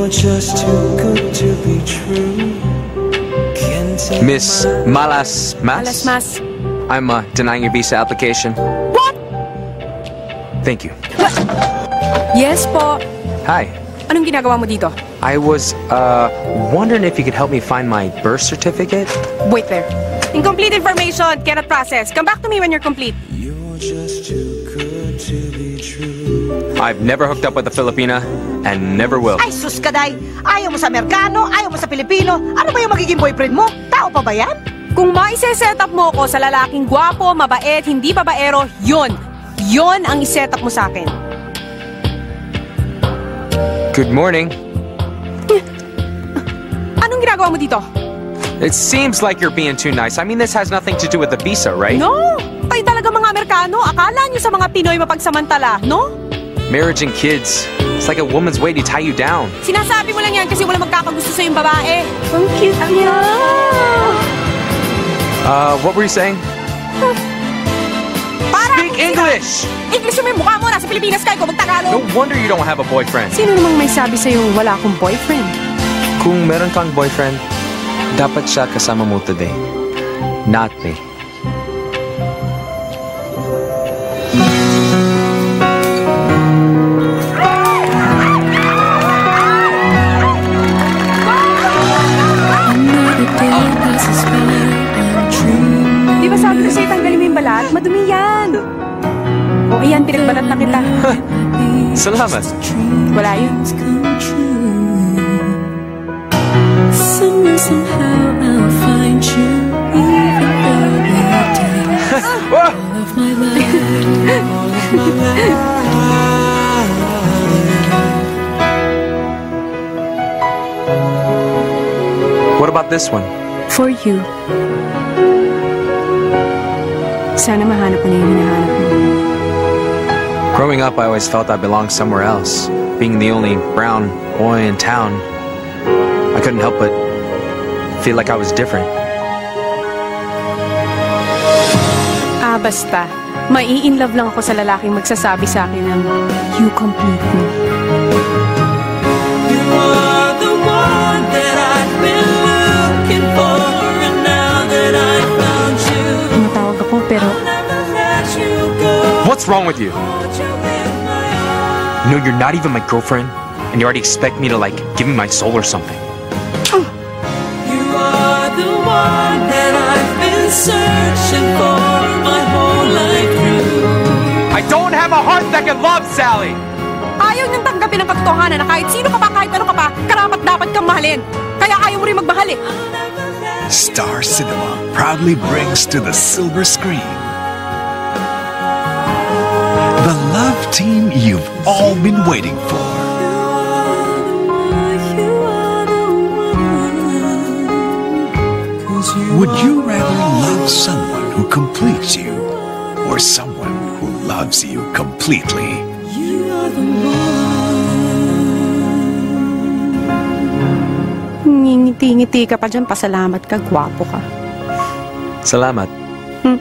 just too good to be true. Miss Malas Mas? Mas. I'm denying your visa application. What? Thank you. Yes po. Hi. Anong ginagawa mo dito? I was wondering if you could help me find my birth certificate. Wait there. Incomplete information. Cannot process. Come back to me when you're complete. You're just too good to be true. I've never hooked up with a Filipina and never will. Ay, sus ka, day. Ayaw mo sa Amerikano, ayaw mo sa Pilipino. Ano ba yung magiging boyfriend mo? Tao pa ba yan? Kung maise-set up mo ko sa lalaking gwapo, mabait, hindi babaero, yun. Yun ang iset up mo sa akin. Good morning. Anong ginagawa mo dito? It seems like you're being too nice. I mean, this has nothing to do with the visa, right? No! Kayo talaga mga Amerikano. Akala nyo sa mga Pinoy mapagsamantala, no? Marriage and kids. It's like a woman's way to tie you down. Sinasabi mo lang yan kasi wala magkakagusto sa yung babae. Ang cute niya. What were you saying? Speak English! English yung may mukha mo. Nasa Pilipinas ka. Ikaw magtagalog. No wonder you don't have a boyfriend. Sino namang may sabi sa'yo wala akong boyfriend? Kung meron kang boyfriend, dapat siya kasama mo today. Not me. Di ba sabi ko sa'yo tanggalin mo yung balat? Madumi yan. O ayan, pinagbalat na kita. Salamat. Wala yun. Somehow I'll find you, even though we're dead. All of my life, all of my life. What about this one? For you. Sana mahanap mo na yung hinahanap mo. Growing up, I always felt I belonged somewhere else. Being the only brown boy in town, I couldn't help but feel like I was different. Basta. Mai-in-love lang ako sa lalaking magsasabi sa akin ng you complete me. You are the one that I've been looking for, and now that I found you, Tumatawag ako pero I'll never let you go. What's wrong with you? Hold you in my arms. You know, you're not even my girlfriend, and you already expect me to, like, give me my soul or something. You are the one that I've been searching for my whole life through. I don't have a heart that can love Sally! ayaw niyang tanggapin ang katotohanan na kahit sino ka pa, kahit ano ka pa, karapat dapat kang mahalin. Kaya ayaw mo rin magmahal eh. Star Cinema proudly brings to the silver screen the love team you've all been waiting for. Would you rather love someone who completes you or someone who loves you completely? Ngingiti-ngiti ka pa dyan, pasalamat ka, gwapo ka. Salamat. Hmm.